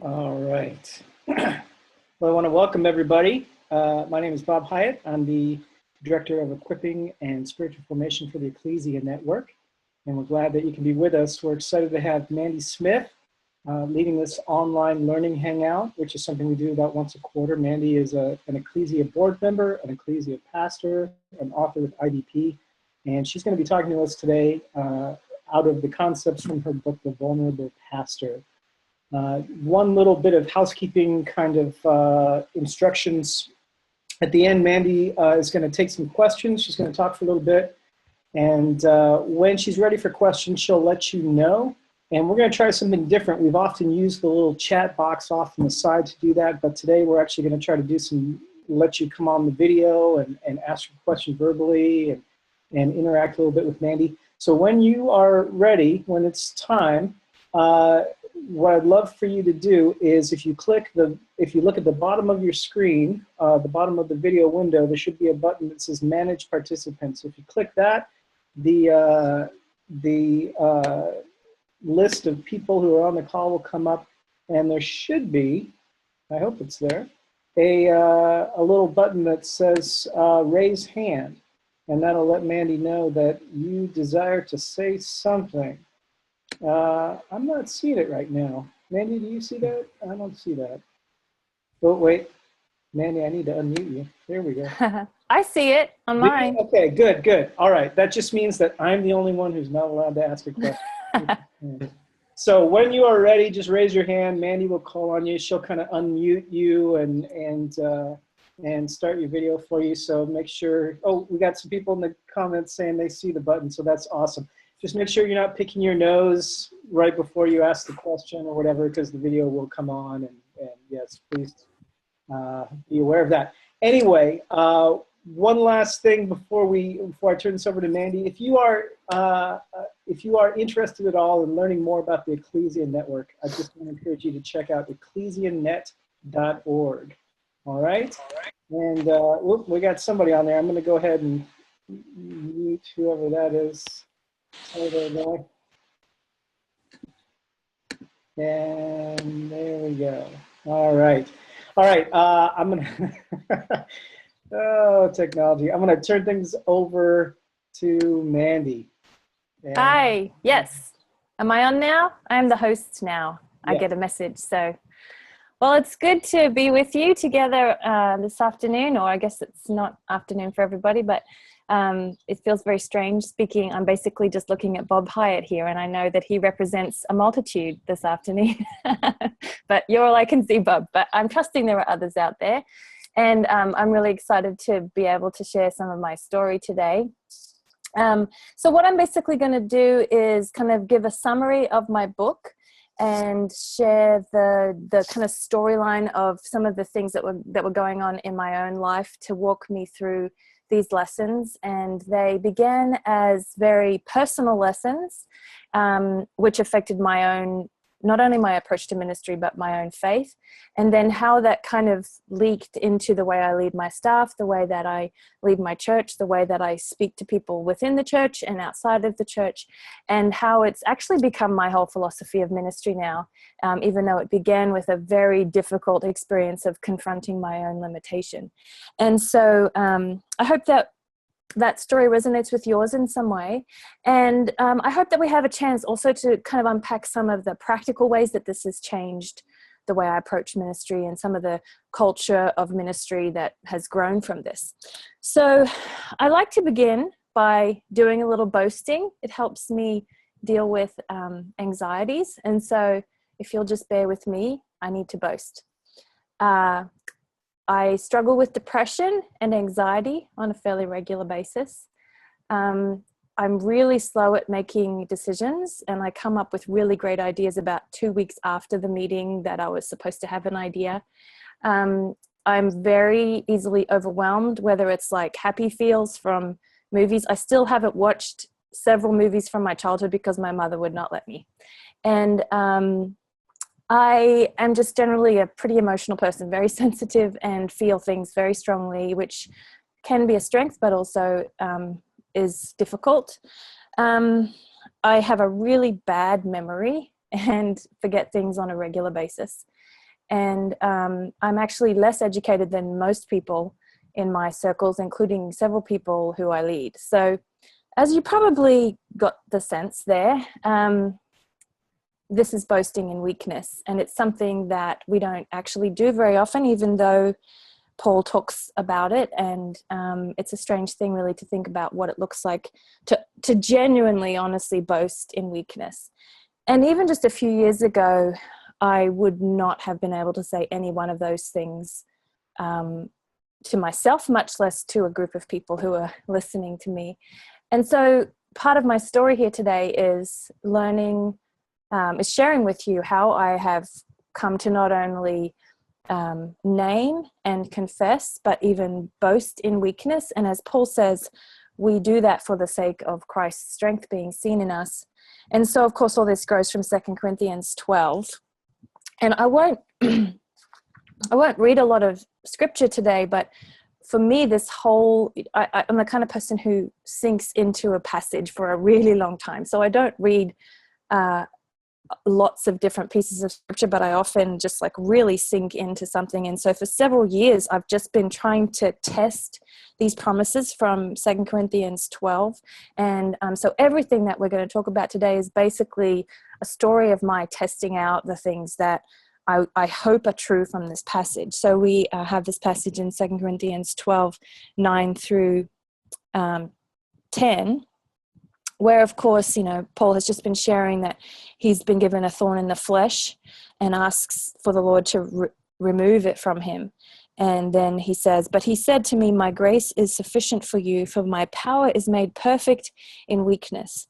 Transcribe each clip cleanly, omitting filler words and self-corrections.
All right. Well, I want to welcome everybody. My name is Bob Hyatt. I'm the Director of Equipping and Spiritual Formation for the Ecclesia Network, and we're glad that you can be with us. We're excited to have Mandy Smith leading this online learning hangout, which is something we do about once a quarter. Mandy is an Ecclesia board member, an Ecclesia pastor, an author with IDP, and she's going to be talking to us today out of the concepts from her book, The Vulnerable Pastor. One little bit of housekeeping kind of instructions. At the end, Mandy is going to take some questions. She's going to talk for a little bit. And when she's ready for questions, she'll let you know. And we're going to try something different. We've often used the little chat box off on the side to do that. But today we're actually going to try to do let you come on the video and ask your question verbally and interact a little bit with Mandy. So when you are ready, when it's time, what I'd love for you to do is if you look at the bottom of your screen, the bottom of the video window, there should be a button that says Manage Participants. So if you click that, the list of people who are on the call will come up, and there should be, I hope it's there, a little button that says Raise Hand, and that'll let Mandy know that you desire to say something. I'm not seeing it right now. Mandy, do you see that? I don't see that. Oh, wait. Mandy, I need to unmute you. There we go. I see it on mine. Okay, good. All right. That just means that I'm the only one who's not allowed to ask a question. So when you are ready, just raise your hand. Mandy will call on you. She'll kind of unmute you and start your video for you. So make sure, oh, we got some people in the comments saying they see the button, so that's awesome. Just make sure you're not picking your nose right before you ask the question or whatever, because the video will come on. And yes, please be aware of that. Anyway, one last thing before I turn this over to Mandy. If you are interested at all in learning more about the Ecclesia Network, I just want to encourage you to check out ecclesianet.org. All right? And whoop, we got somebody on there. I'm going to go ahead and mute whoever that is. Oh, there we go. And there we go. All right. I'm gonna oh, technology. I'm gonna turn things over to Mandy. And Hi. Yes. Am I on now? I am the host now. Yeah. I get a message. So, well, it's good to be with you together this afternoon, or I guess it's not afternoon for everybody, but it feels very strange speaking. I'm basically just looking at Bob Hyatt here, and I know that he represents a multitude this afternoon, but you're all I can see, Bob, but I'm trusting there are others out there. And I'm really excited to be able to share some of my story today. So what I'm basically going to do is kind of give a summary of my book and share the kind of storyline of some of the things that were going on in my own life to walk me through these lessons. And they began as very personal lessons, which affected my own, not only my approach to ministry, but my own faith. And then how that kind of leaked into the way I lead my staff, the way that I lead my church, the way that I speak to people within the church and outside of the church, and how it's actually become my whole philosophy of ministry now, even though it began with a very difficult experience of confronting my own limitation. And so I hope that story resonates with yours in some way. And I hope that we have a chance also to kind of unpack some of the practical ways that this has changed the way I approach ministry and some of the culture of ministry that has grown from this. So I like to begin by doing a little boasting. It helps me deal with anxieties. And so if you'll just bear with me, I need to boast. I struggle with depression and anxiety on a fairly regular basis. I'm really slow at making decisions, and I come up with really great ideas about 2 weeks after the meeting that I was supposed to have an idea. I'm very easily overwhelmed, whether it's like happy feels from movies. I still haven't watched several movies from my childhood because my mother would not let me. And I am just generally a pretty emotional person, very sensitive, and feel things very strongly, which can be a strength, but also is difficult. I have a really bad memory, and forget things on a regular basis. And I'm actually less educated than most people in my circles, including several people who I lead. So as you probably got the sense there, this is boasting in weakness. And it's something that we don't actually do very often, even though Paul talks about it. And it's a strange thing really to think about what it looks like to genuinely, honestly boast in weakness. And even just a few years ago, I would not have been able to say any one of those things to myself, much less to a group of people who are listening to me. And so part of my story here today is is sharing with you how I have come to not only name and confess, but even boast in weakness. And as Paul says, we do that for the sake of Christ's strength being seen in us. And so, of course, all this grows from 2 Corinthians 12. And I won't read a lot of scripture today, but for me, I'm the kind of person who sinks into a passage for a really long time. So I don't read lots of different pieces of scripture, but I often just like really sink into something. And so for several years, I've just been trying to test these promises from 2 Corinthians 12. And so everything that we're going to talk about today is basically a story of my testing out the things that I hope are true from this passage. So we have this passage in 2 Corinthians 12, 9 through 10, where, of course, Paul has just been sharing that he's been given a thorn in the flesh and asks for the Lord to remove it from him. And then he says, "But he said to me, my grace is sufficient for you, for my power is made perfect in weakness.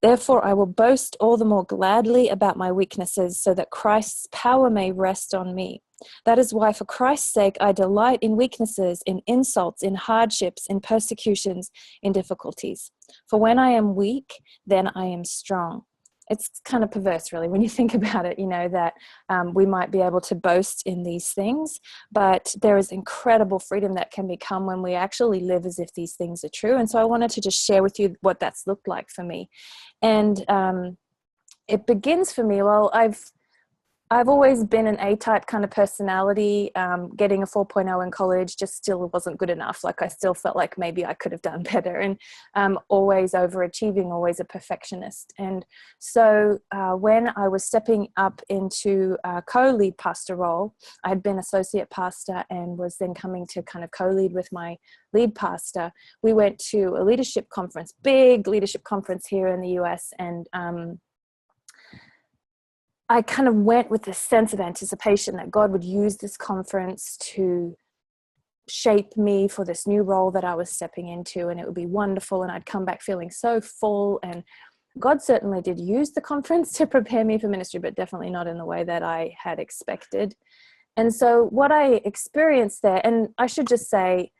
Therefore, I will boast all the more gladly about my weaknesses, so that Christ's power may rest on me. That is why, for Christ's sake, I delight in weaknesses, in insults, in hardships, in persecutions, in difficulties. For when I am weak, then I am strong." It's kind of perverse, really, when you think about it, that we might be able to boast in these things, but there is incredible freedom that can become when we actually live as if these things are true. And so I wanted to just share with you what that's looked like for me. And it begins for me, well, I've always been an A-type kind of personality. Getting a 4.0 in college just still wasn't good enough. Like I still felt like maybe I could have done better, and always overachieving, always a perfectionist. And so when I was stepping up into a co-lead pastor role, I had been associate pastor and was then coming to kind of co-lead with my lead pastor. We went to a leadership conference, big leadership conference here in the US, and I kind of went with this sense of anticipation that God would use this conference to shape me for this new role that I was stepping into, and it would be wonderful, and I'd come back feeling so full. And God certainly did use the conference to prepare me for ministry, but definitely not in the way that I had expected. And so what I experienced there, and I should just say,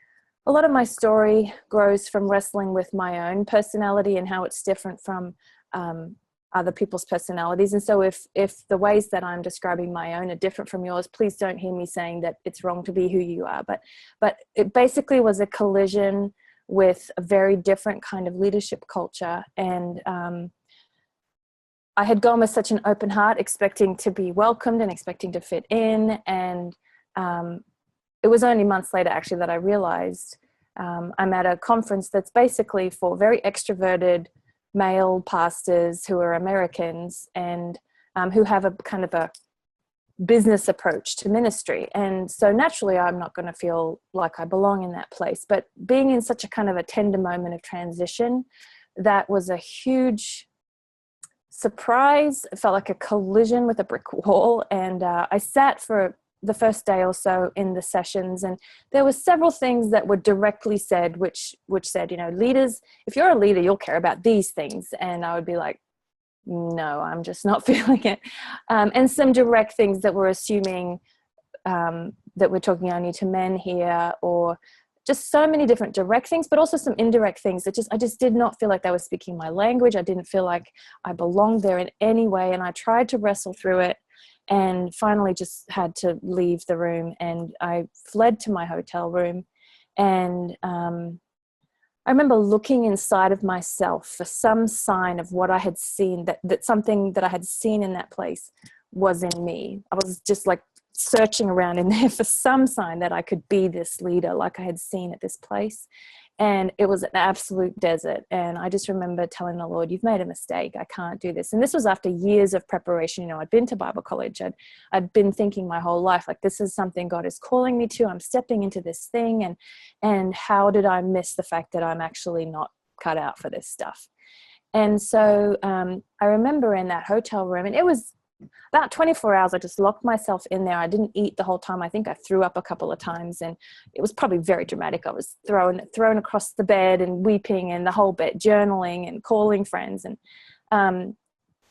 a lot of my story grows from wrestling with my own personality and how it's different from other people's personalities. And so if the ways that I'm describing my own are different from yours, please don't hear me saying that it's wrong to be who you are. But it basically was a collision with a very different kind of leadership culture. And I had gone with such an open heart, expecting to be welcomed and expecting to fit in. And it was only months later, actually, that I realized I'm at a conference that's basically for very extroverted male pastors who are Americans and who have a kind of a business approach to ministry. And so naturally, I'm not going to feel like I belong in that place. But being in such a kind of a tender moment of transition, that was a huge surprise. It felt like a collision with a brick wall. And I sat for the first day or so in the sessions, and there were several things that were directly said, which said, leaders, if you're a leader, you'll care about these things. And I would be like, no, I'm just not feeling it. And some direct things that were assuming that we're talking only to men here, or just so many different direct things, but also some indirect things that I just did not feel like they were speaking my language. I didn't feel like I belonged there in any way. And I tried to wrestle through it, and finally just had to leave the room. And I fled to my hotel room, and I remember looking inside of myself for some sign of what I had seen, that something that I had seen in that place was in me. I was just like searching around in there for some sign that I could be this leader like I had seen at this place. And it was an absolute desert. And I just remember telling the Lord, you've made a mistake. I can't do this. And this was after years of preparation. You know, I'd been to Bible college. I'd been thinking my whole life, like, this is something God is calling me to. I'm stepping into this thing. And how did I miss the fact that I'm actually not cut out for this stuff? And so I remember in that hotel room, and it was about 24 hours, I just locked myself in there. I didn't eat the whole time. I think I threw up a couple of times, and it was probably very dramatic. I was thrown across the bed and weeping, and the whole bed, journaling and calling friends. And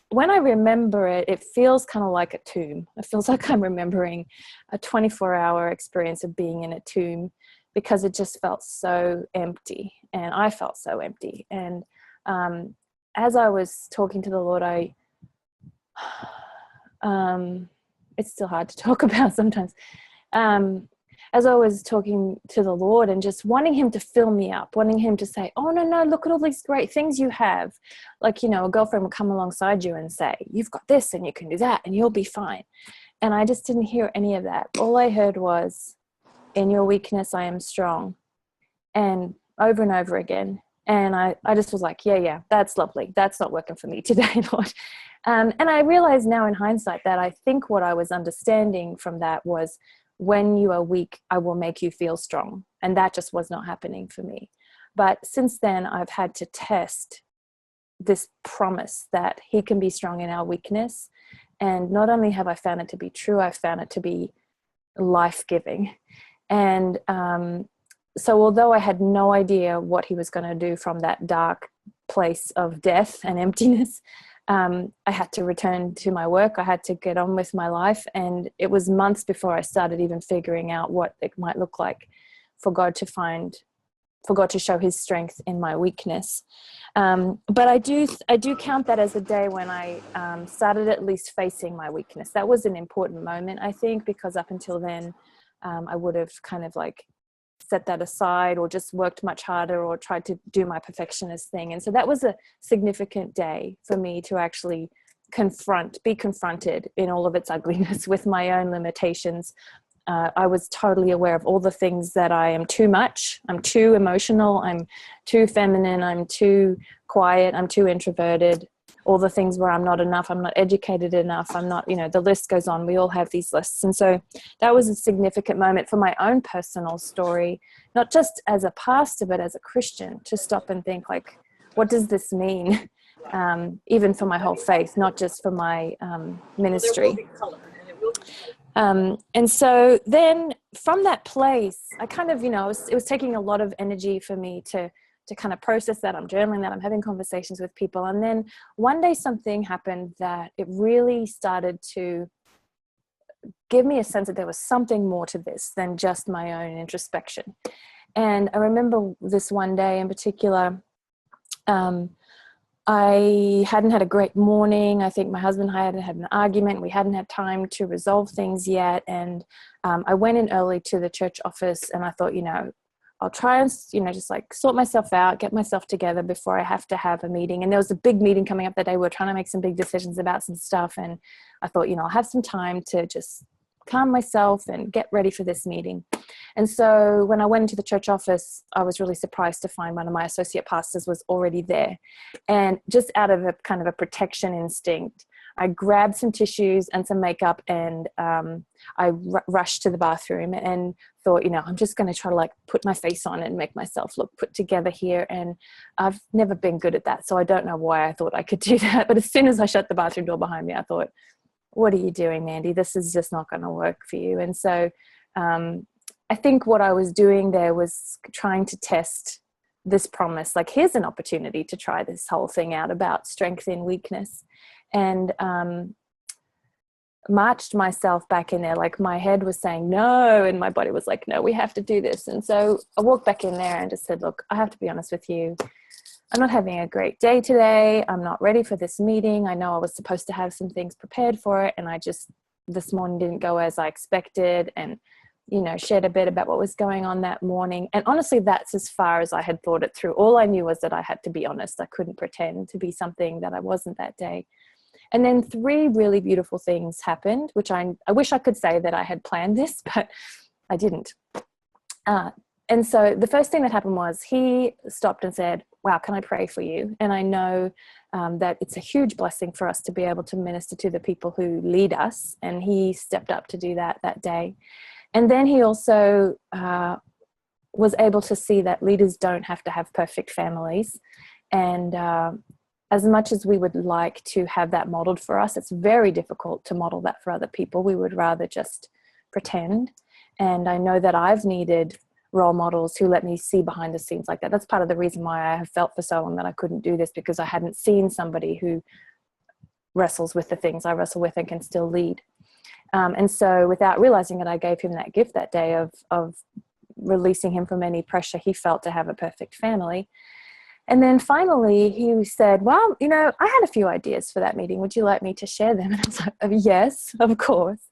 when I remember it, it feels kind of like a tomb. It feels like I'm remembering a 24-hour experience of being in a tomb, because it just felt so empty, and I felt so empty. And as I was talking to the Lord, it's still hard to talk about sometimes. As I was talking to the Lord and just wanting him to fill me up, wanting him to say, oh, no, look at all these great things you have. Like, you know, a girlfriend will come alongside you and say, you've got this and you can do that and you'll be fine. And I just didn't hear any of that. All I heard was, in your weakness, I am strong. And over again. And I just was like, yeah, that's lovely. That's not working for me today, Lord. And I realize now in hindsight that I think what I was understanding from that was, when you are weak, I will make you feel strong. And that just was not happening for me. But since then, I've had to test this promise that he can be strong in our weakness. And not only have I found it to be true, I've found it to be life-giving. And so although I had no idea what he was going to do from that dark place of death and emptiness, I had to return to my work. I had to get on with my life. And it was months before I started even figuring out what it might look like for God to show his strength in my weakness. But I do count that as a day when I started at least facing my weakness. That was an important moment, I think, because up until then, I would have kind of like set that aside, or just worked much harder, or tried to do my perfectionist thing. And so that was a significant day for me to actually be confronted in all of its ugliness with my own limitations. I was totally aware of all the things that I am too much. I'm too emotional. I'm too feminine. I'm too quiet. I'm too introverted. All the things where I'm not enough. I'm not educated enough. I'm not, the list goes on. We all have these lists. And so that was a significant moment for my own personal story, not just as a pastor, but as a Christian, to stop and think, like, what does this mean? Even for my whole faith, not just for my ministry. And so then from that place, I kind of, it was taking a lot of energy for me to kind of process that. I'm journaling that, I'm having conversations with people. And then one day something happened that it really started to give me a sense that there was something more to this than just my own introspection. And I remember this one day in particular, I hadn't had a great morning. I think my husband and I hadn't had an argument. We hadn't had time to resolve things yet. And I went in early to the church office, and I thought, I'll try and, just like sort myself out, get myself together before I have to have a meeting. And there was a big meeting coming up that day. We were trying to make some big decisions about some stuff. And I thought, I'll have some time to just calm myself and get ready for this meeting. And so when I went into the church office, I was really surprised to find one of my associate pastors was already there. And just out of a kind of a protection instinct, I grabbed some tissues and some makeup, and I rushed to the bathroom and thought, I'm just going to try to like put my face on and make myself look put together here. And I've never been good at that, so I don't know why I thought I could do that. But as soon as I shut the bathroom door behind me, I thought, what are you doing, Mandy? This is just not going to work for you. And so I think what I was doing there was trying to test this promise. Like, here's an opportunity to try this whole thing out about strength in weakness. And marched myself back in there. Like, my head was saying no, and my body was like, no, we have to do this. And so I walked back in there and just said, look, I have to be honest with you. I'm not having a great day today. I'm not ready for this meeting. I know I was supposed to have some things prepared for it, and I just this morning didn't go as I expected. And shared a bit about what was going on that morning. And honestly, that's as far as I had thought it through. All I knew was that I had to be honest. I couldn't pretend to be something that I wasn't that day. And then 3 really beautiful things happened, which I wish I could say that I had planned this, but I didn't. And so the first thing that happened was he stopped and said, wow, can I pray for you? And I know that it's a huge blessing for us to be able to minister to the people who lead us. And he stepped up to do that day. And then he also was able to see that leaders don't have to have perfect families. And as much as we would like to have that modeled for us, it's very difficult to model that for other people. We would rather just pretend. And I know that I've needed role models who let me see behind the scenes like that. That's part of the reason why I have felt for so long that I couldn't do this, because I hadn't seen somebody who wrestles with the things I wrestle with and can still lead. And so without realizing it, I gave him that gift that day of releasing him from any pressure he felt to have a perfect family. And then finally he said, well, I had a few ideas for that meeting. Would you like me to share them? And I was like, oh, yes, of course.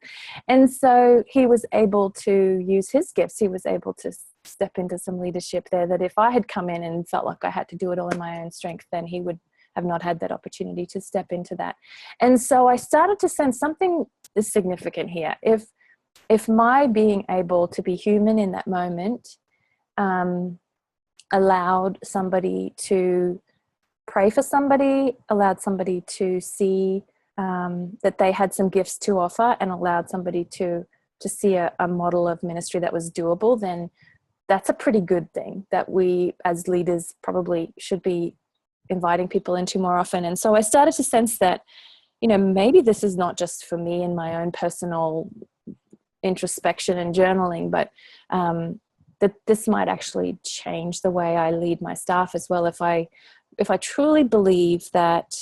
And so he was able to use his gifts. He was able to step into some leadership there that if I had come in and felt like I had to do it all in my own strength, then he would have not had that opportunity to step into that. And so I started to sense something is significant here. If my being able to be human in that moment allowed somebody to pray for somebody, allowed somebody to see that they had some gifts to offer, and allowed somebody to see a model of ministry that was doable, then that's a pretty good thing that we as leaders probably should be inviting people into more often. And so I started to sense that, maybe this is not just for me in my own personal introspection and journaling, but that this might actually change the way I lead my staff as well. If I truly believe that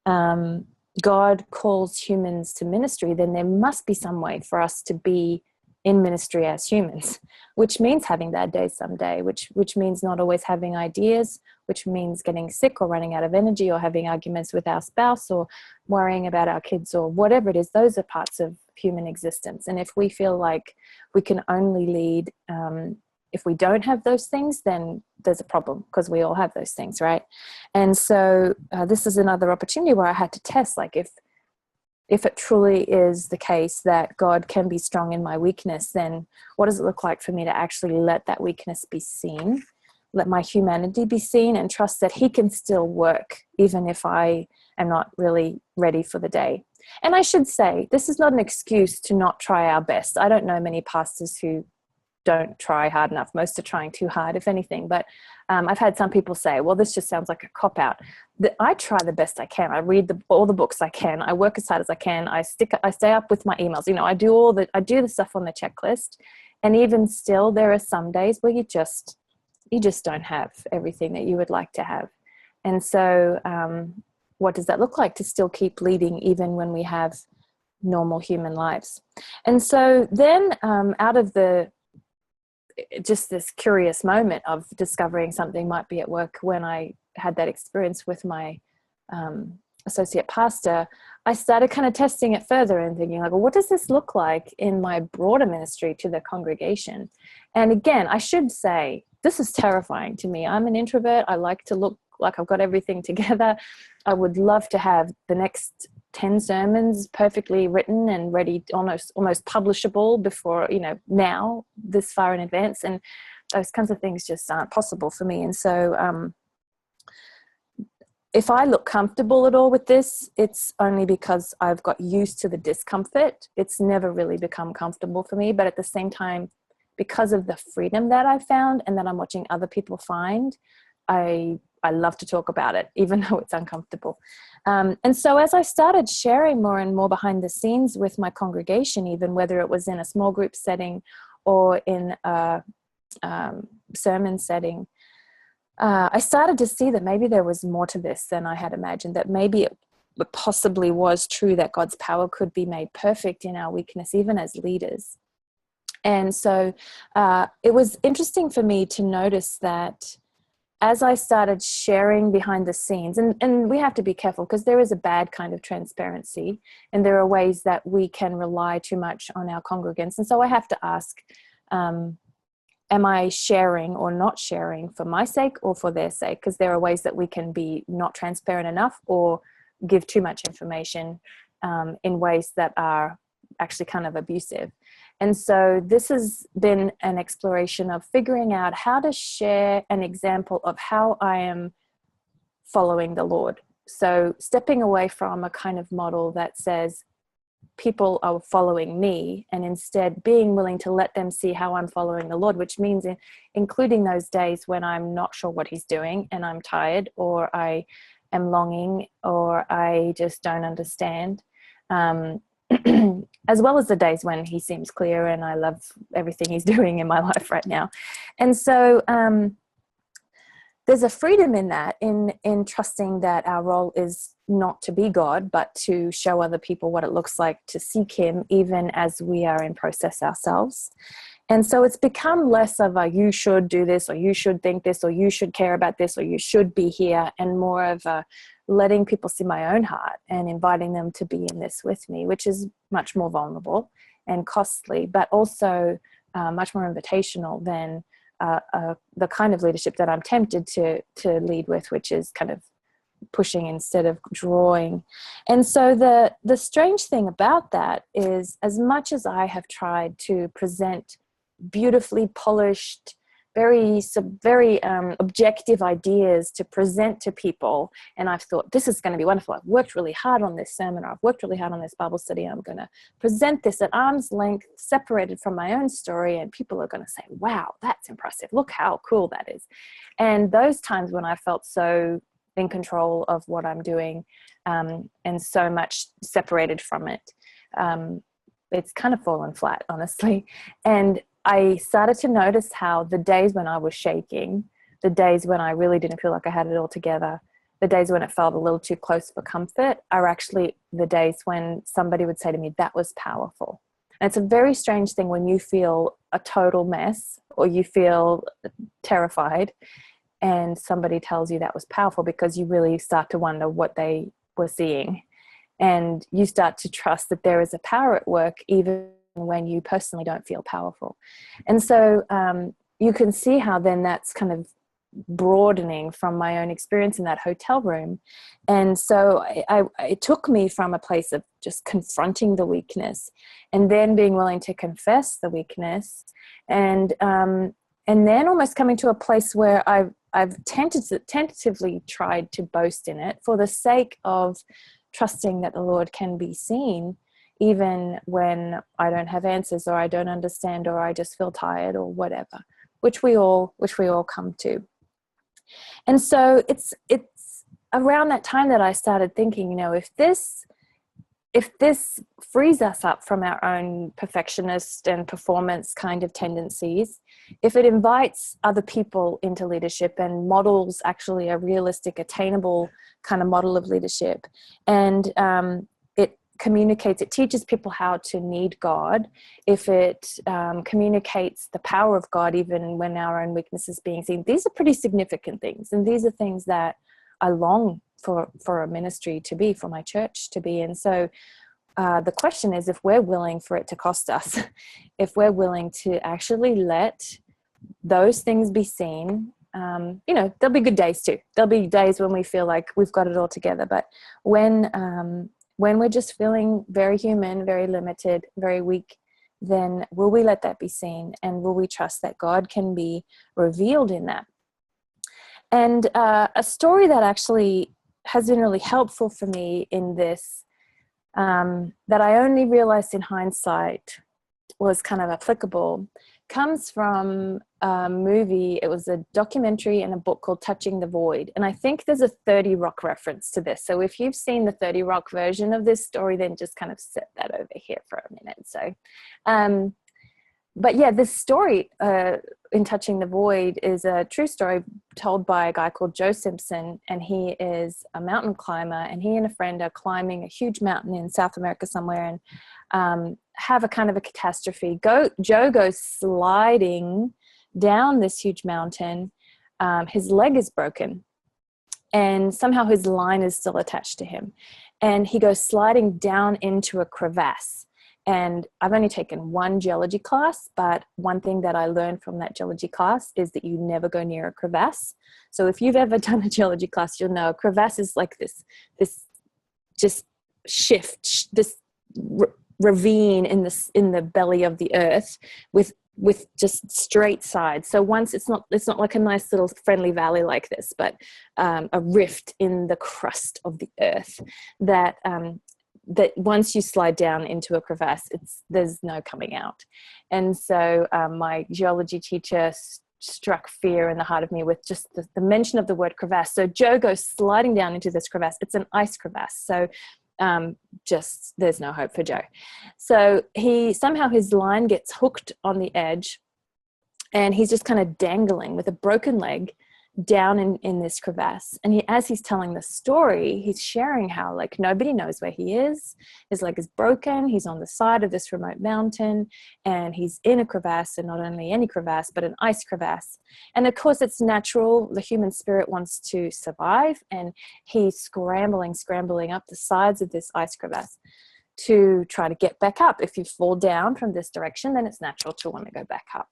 God calls humans to ministry, then there must be some way for us to be in ministry as humans, which means having bad days someday, which means not always having ideas, which means getting sick or running out of energy or having arguments with our spouse or worrying about our kids or whatever it is. Those are parts of human existence. And if we feel like we can only lead if we don't have those things, then there's a problem, because we all have those things, right? And so this is another opportunity where I had to test, like, if it truly is the case that God can be strong in my weakness, then what does it look like for me to actually let that weakness be seen, let my humanity be seen, and trust that he can still work even if I am not really ready for the day. And I should say, this is not an excuse to not try our best. I don't know many pastors who don't try hard enough. Most are trying too hard, if anything. But I've had some people say, well, this just sounds like a cop-out. I try the best I can. I read all the books I can. I work as hard as I can. I stay up with my emails. I do the stuff on the checklist. And even still, there are some days where you just don't have everything that you would like to have. And so what does that look like to still keep leading even when we have normal human lives? And so then out of just this curious moment of discovering something might be at work, when I had that experience with my associate pastor, I started kind of testing it further and thinking, like, well, what does this look like in my broader ministry to the congregation? And again, I should say, this is terrifying to me. I'm an introvert. I like to look like I've got everything together. I would love to have the next 10 sermons perfectly written and ready, almost publishable before, now, this far in advance. And those kinds of things just aren't possible for me. And so if I look comfortable at all with this, it's only because I've got used to the discomfort. It's never really become comfortable for me. But at the same time, because of the freedom that I found and that I'm watching other people find, I love to talk about it, even though it's uncomfortable. And so as I started sharing more and more behind the scenes with my congregation, even whether it was in a small group setting or in a sermon setting, I started to see that maybe there was more to this than I had imagined, that maybe it possibly was true that God's power could be made perfect in our weakness, even as leaders. And so it was interesting for me to notice that as I started sharing behind the scenes, and we have to be careful because there is a bad kind of transparency, and there are ways that we can rely too much on our congregants. And so I have to ask, am I sharing or not sharing for my sake or for their sake? Because there are ways that we can be not transparent enough or give too much information in ways that are actually kind of abusive. And so this has been an exploration of figuring out how to share an example of how I am following the Lord. So stepping away from a kind of model that says people are following me, and instead being willing to let them see how I'm following the Lord, which means including those days when I'm not sure what he's doing and I'm tired, or I am longing, or I just don't understand. As well as the days when he seems clear and I love everything he's doing in my life right now. And so there's a freedom in that, in trusting that our role is not to be God, but to show other people what it looks like to seek him, even as we are in process ourselves. And so it's become less of a you should do this, or you should think this, or you should care about this, or you should be here, and more of a letting people see my own heart and inviting them to be in this with me, which is much more vulnerable and costly, but also much more invitational than the kind of leadership that I'm tempted to lead with, which is kind of pushing instead of drawing. And so the strange thing about that is, as much as I have tried to present beautifully polished, very objective ideas to present to people, and I've thought this is going to be wonderful, I've worked really hard on this sermon, or I've worked really hard on this Bible study, I'm going to present this at arm's length, separated from my own story, and people are going to say, wow, that's impressive, look how cool that is. And those times when I felt so in control of what I'm doing, and so much separated from it, it's kind of fallen flat, honestly. And I started to notice how the days when I was shaking, the days when I really didn't feel like I had it all together, the days when it felt a little too close for comfort, are actually the days when somebody would say to me, that was powerful. And it's a very strange thing when you feel a total mess, or you feel terrified, and somebody tells you that was powerful, because you really start to wonder what they were seeing. And you start to trust that there is a power at work, even when you personally don't feel powerful. And so you can see how then that's kind of broadening from my own experience in that hotel room. And so it took me from a place of just confronting the weakness, and then being willing to confess the weakness, and then almost coming to a place where I've tentatively tried to boast in it for the sake of trusting that the Lord can be seen, even when I don't have answers, or I don't understand, or I just feel tired, or whatever, which we all come to. And so it's around that time that I started thinking, if this frees us up from our own perfectionist and performance kind of tendencies, if it invites other people into leadership and models actually a realistic, attainable kind of model of leadership, and it teaches people how to need God, if it communicates the power of God even when our own weakness is being seen, these are pretty significant things. And these are things that I long for a ministry to be, for my church to be. And so the question is, if we're willing for it to cost us, if we're willing to actually let those things be seen. There'll be good days too. There'll be days when we feel like we've got it all together. But when we're just feeling very human, very limited, very weak, then will we let that be seen? And will we trust that God can be revealed in that? And a story that actually has been really helpful for me in this, that I only realized in hindsight was kind of applicable, comes from a movie. It was a documentary and a book called Touching the Void. And I think there's a 30 Rock reference to this. So if you've seen the 30 Rock version of this story, then just kind of set that over here for a minute. So, but yeah, this story in Touching the Void is a true story told by a guy called Joe Simpson. And he is a mountain climber, and he and a friend are climbing a huge mountain in South America somewhere, and have a kind of a catastrophe. Joe goes sliding down this huge mountain. His leg is broken, and somehow his line is still attached to him. And he goes sliding down into a crevasse. And I've only taken one geology class, but one thing that I learned from that geology class is that you never go near a crevasse. So if you've ever done a geology class, you'll know a crevasse is like this just shift, this ravine in the belly of the earth with just straight sides. So once it's not like a nice little friendly valley like this, but a rift in the crust of the earth that once you slide down into a crevasse, there's no coming out. And so my geology teacher struck fear in the heart of me with just the mention of the word crevasse. So Joe goes sliding down into this crevasse. It's an ice crevasse. So just there's no hope for Joe. So somehow his line gets hooked on the edge, and he's just kind of dangling with a broken leg down in this crevasse. And as he's telling the story, he's sharing how like nobody knows where he is. His leg is broken. He's on the side of this remote mountain, and he's in a crevasse, and not only any crevasse, but an ice crevasse. And of course it's natural. The human spirit wants to survive, and he's scrambling up the sides of this ice crevasse to try to get back up. If you fall down from this direction, then it's natural to want to go back up.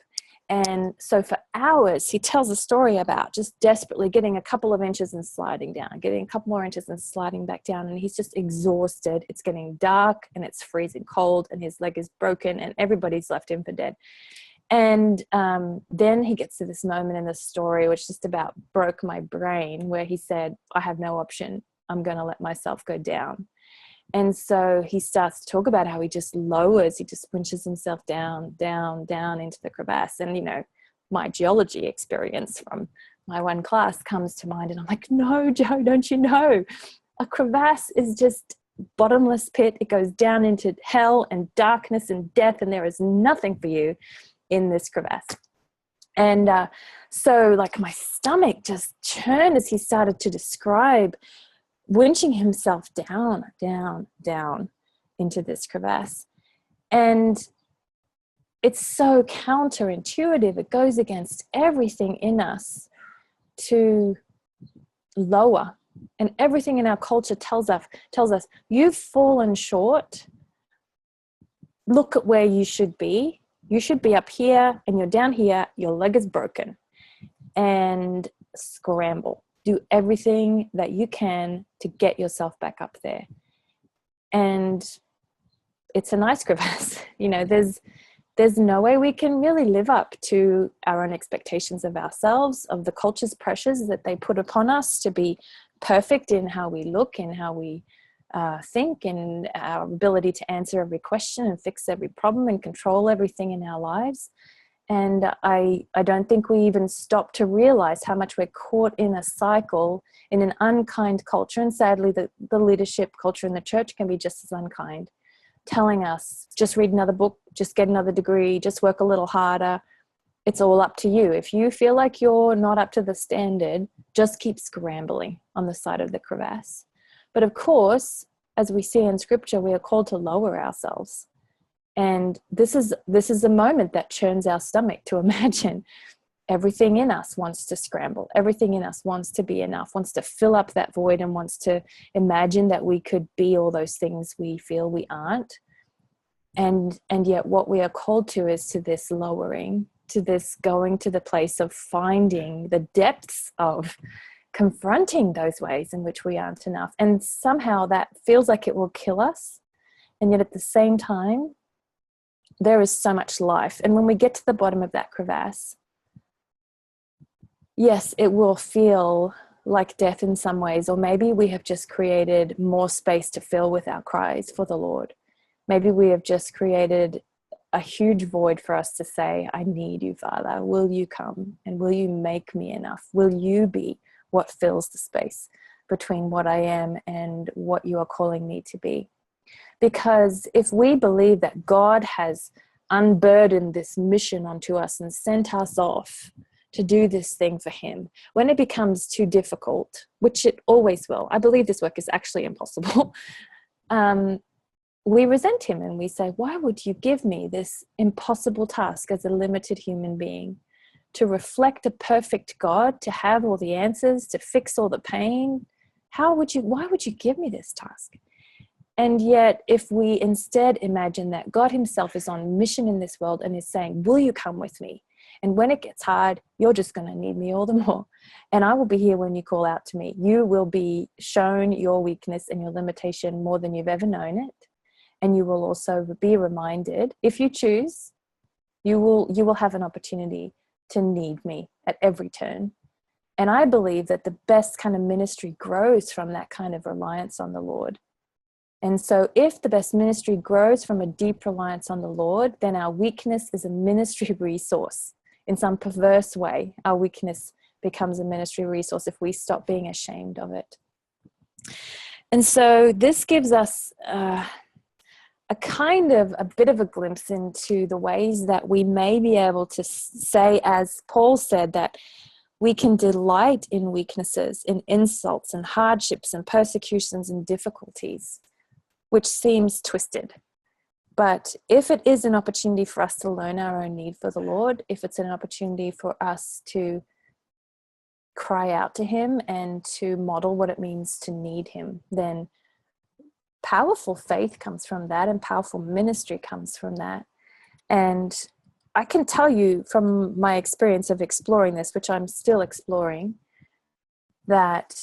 And so for hours, he tells a story about just desperately getting a couple of inches and sliding down, getting a couple more inches and sliding back down. And he's just exhausted. It's getting dark and it's freezing cold, and his leg is broken, and everybody's left him for dead. And then he gets to this moment in the story, which just about broke my brain, where he said, I have no option. I'm going to let myself go down. And so he starts to talk about how he just winches himself down into the crevasse. And, my geology experience from my one class comes to mind. And I'm like, no, Joe, don't you know? A crevasse is just bottomless pit. It goes down into hell and darkness and death. And there is nothing for you in this crevasse. And so like my stomach just churned as he started to describe winching himself down into this crevasse. And it's so counterintuitive. It goes against everything in us to lower. And everything in our culture tells us, you've fallen short. Look at where you should be. You should be up here, and you're down here. Your leg is broken. And scramble. Do everything that you can to get yourself back up there. And it's a nice crevasse. There's no way we can really live up to our own expectations of ourselves, of the culture's pressures that they put upon us to be perfect in how we look and how we think, and our ability to answer every question and fix every problem and control everything in our lives. And I don't think we even stop to realize how much we're caught in a cycle, in an unkind culture. And sadly, the leadership culture in the church can be just as unkind, telling us, just read another book, just get another degree, just work a little harder. It's all up to you. If you feel like you're not up to the standard, just keep scrambling on the side of the crevasse. But of course, as we see in scripture, we are called to lower ourselves. And this is a moment that churns our stomach to imagine. Everything in us wants to scramble. Everything in us wants to be enough, wants to fill up that void, and wants to imagine that we could be all those things we feel we aren't. And yet what we are called to is to this lowering, to this going to the place of finding the depths of confronting those ways in which we aren't enough. And somehow that feels like it will kill us. And yet at the same time, there is so much life. And when we get to the bottom of that crevasse, yes, it will feel like death in some ways, or maybe we have just created more space to fill with our cries for the Lord. Maybe we have just created a huge void for us to say, I need you, Father. Will you come and will you make me enough? Will you be what fills the space between what I am and what you are calling me to be? Because if we believe that God has unburdened this mission onto us and sent us off to do this thing for him, when it becomes too difficult, which it always will, I believe this work is actually impossible, we resent him and we say, why would you give me this impossible task as a limited human being? To reflect a perfect God, to have all the answers, to fix all the pain. Why would you give me this task? And yet, if we instead imagine that God himself is on mission in this world and is saying, will you come with me? And when it gets hard, you're just going to need me all the more. And I will be here when you call out to me. You will be shown your weakness and your limitation more than you've ever known it. And you will also be reminded, if you choose, you will have an opportunity to need me at every turn. And I believe that the best kind of ministry grows from that kind of reliance on the Lord. And so if the best ministry grows from a deep reliance on the Lord, then our weakness is a ministry resource. In some perverse way, our weakness becomes a ministry resource if we stop being ashamed of it. And so this gives us a bit of a glimpse into the ways that we may be able to say, as Paul said, that we can delight in weaknesses, in insults and hardships and persecutions and difficulties, which seems twisted. But if it is an opportunity for us to learn our own need for the Lord, if it's an opportunity for us to cry out to him and to model what it means to need him, then powerful faith comes from that, and powerful ministry comes from that. And I can tell you from my experience of exploring this, which I'm still exploring, that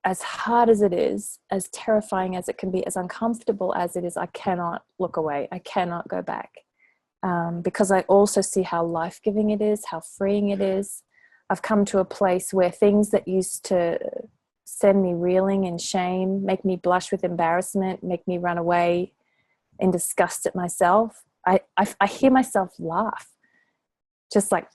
as hard as it is, as terrifying as it can be, as uncomfortable as it is, I cannot look away. I cannot go back, because I also see how life-giving it is, how freeing it is. I've come to a place where things that used to send me reeling in shame, make me blush with embarrassment, make me run away in disgust at myself, I hear myself laugh. Just like,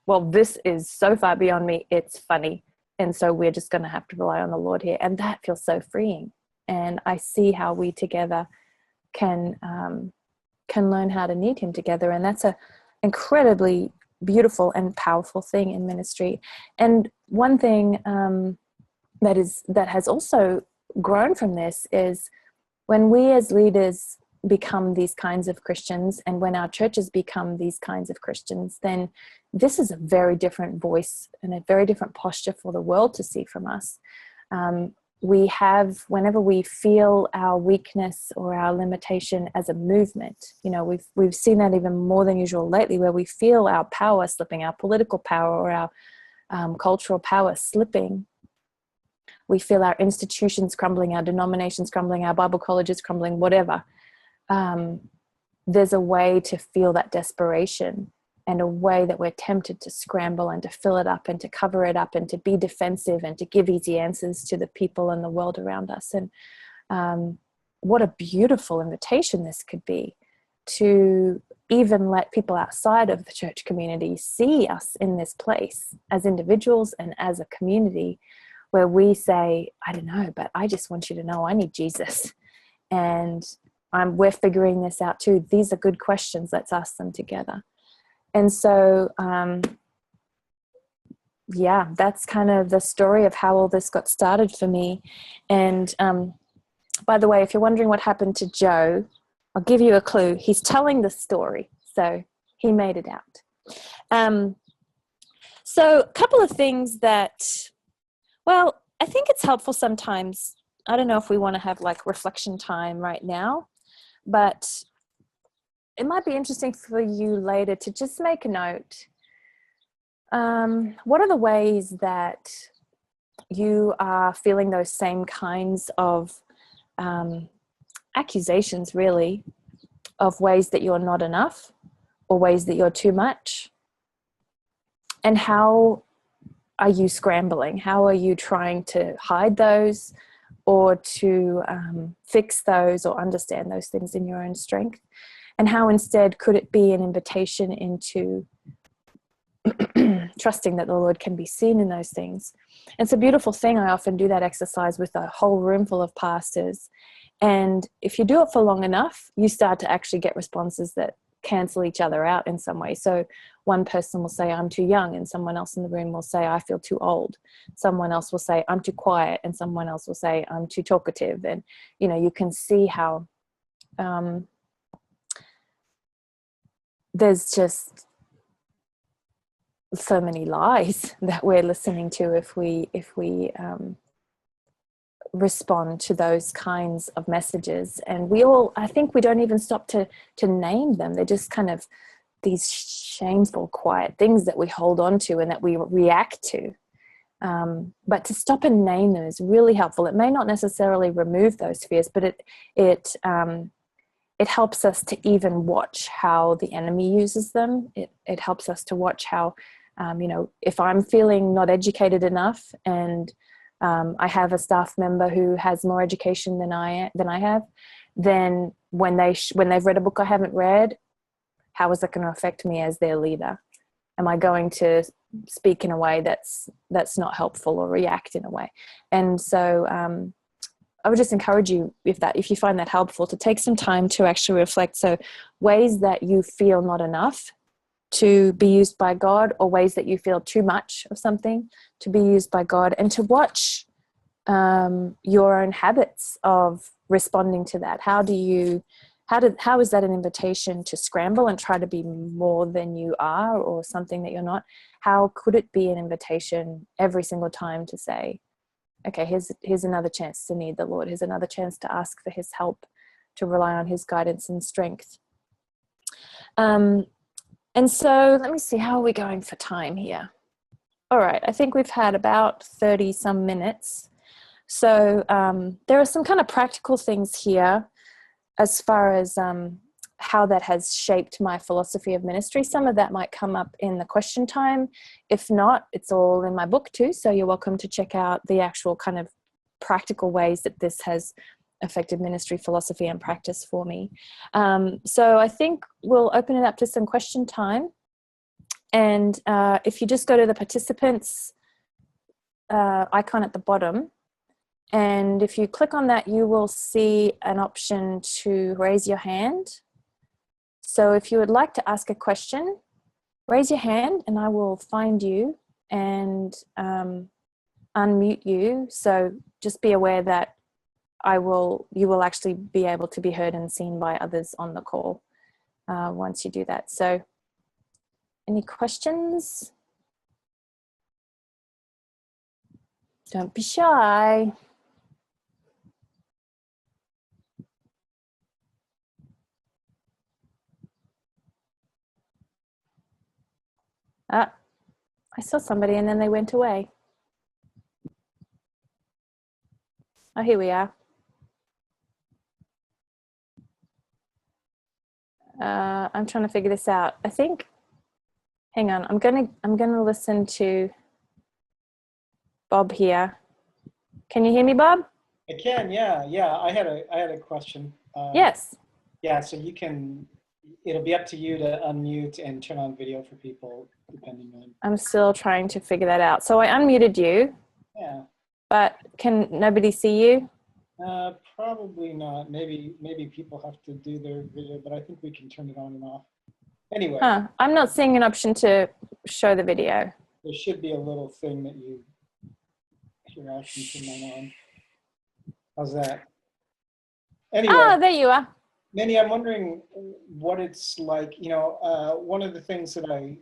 well, this is so far beyond me, it's funny. And so we're just going to have to rely on the Lord here. And that feels so freeing. And I see how we together can learn how to need him together. And that's an incredibly beautiful and powerful thing in ministry. And one thing that has also grown from this is when we as leaders become these kinds of Christians, and when our churches become these kinds of Christians, then this is a very different voice and a very different posture for the world to see from us. We have, whenever we feel our weakness or our limitation as a movement, you know, we've seen that even more than usual lately, where we feel our power slipping, our political power or our cultural power slipping. We feel our institutions crumbling, our denominations crumbling, our Bible colleges crumbling, whatever. There's a way to feel that desperation, and a way that we're tempted to scramble and to fill it up and to cover it up and to be defensive and to give easy answers to the people and the world around us. And what a beautiful invitation this could be, to even let people outside of the church community see us in this place as individuals and as a community, where we say, I don't know, but I just want you to know I need Jesus. And we're figuring this out too. These are good questions. Let's ask them together. And so, that's kind of the story of how all this got started for me. And by the way, if you're wondering what happened to Joe, I'll give you a clue. He's telling the story. So he made it out. So a couple of things that, well, I think it's helpful sometimes. I don't know if we want to have like reflection time right now, but it might be interesting for you later to just make a note. What are the ways that you are feeling those same kinds of accusations, really, of ways that you're not enough or ways that you're too much? And how are you scrambling? How are you trying to hide those, or to fix those or understand those things in your own strength? And how instead could it be an invitation into trusting that the Lord can be seen in those things? It's a beautiful thing. I often do that exercise with a whole room full of pastors. And if you do it for long enough, you start to actually get responses that cancel each other out in some way. So one person will say, I'm too young, and someone else in the room will say, I feel too old. Someone else will say, I'm too quiet, and someone else will say, I'm too talkative. And, you know, you can see how there's just so many lies that we're listening to if we respond to those kinds of messages. And we all, I think we don't even stop to name them. They're just kind of these shameful, quiet things that we hold on to and that we react to. But to stop and name them is really helpful. It may not necessarily remove those fears, but it helps us to even watch how the enemy uses them. It helps us to watch how, if I'm feeling not educated enough and I have a staff member who has more education than I have, then when they've read a book I haven't read, how is that going to affect me as their leader? Am I going to speak in a way that's not helpful or react in a way? And so I would just encourage you, if you find that helpful, to take some time to actually reflect. So ways that you feel not enough to be used by God, or ways that you feel too much of something to be used by God, and to watch your own habits of responding to that. How is that an invitation to scramble and try to be more than you are, or something that you're not? How could it be an invitation every single time to say, okay, here's another chance to need the Lord. Here's another chance to ask for his help, to rely on his guidance and strength. And so let me see, how are we going for time here? All right, I think we've had about 30 some minutes. So there are some kind of practical things here as far as how that has shaped my philosophy of ministry. Some of that might come up in the question time. If not, it's all in my book too. So you're welcome to check out the actual kind of practical ways that this has affected ministry philosophy and practice for me. So I think we'll open it up to some question time. And if you just go to the participants icon at the bottom, and if you click on that, you will see an option to raise your hand. So if you would like to ask a question, raise your hand and I will find you and unmute you. So just be aware that you will actually be able to be heard and seen by others on the call once you do that. So any questions? Don't be shy. I saw somebody and then they went away. Oh, here we are. I'm trying to figure this out. I think, hang on, I'm gonna listen to Bob here. Can you hear me, Bob? I can, yeah. I had a question. Yes. Yeah, so it'll be up to you to unmute and turn on video for people, depending on. I'm still trying to figure that out. So I unmuted you. Yeah. But can nobody see you? Probably not. Maybe people have to do their video, but I think we can turn it on and off. Anyway. I'm not seeing an option to show the video. There should be a little thing that you're asking to turn on. How's that? Anyway. There you are. Mandy, I'm wondering what it's like. One of the things that I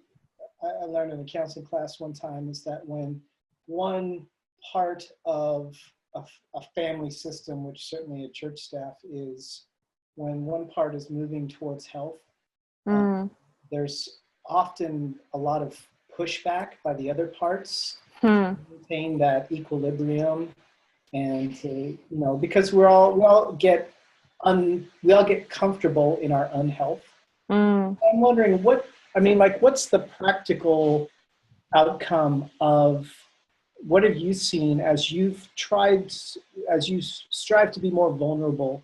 learned in a counseling class one time is that when one part of a family system, which certainly a church staff is, when one part is moving towards health, there's often a lot of pushback by the other parts to maintain that equilibrium, and because we all get comfortable in our unhealth. I'm wondering what's the practical outcome of what have you seen as you strive to be more vulnerable?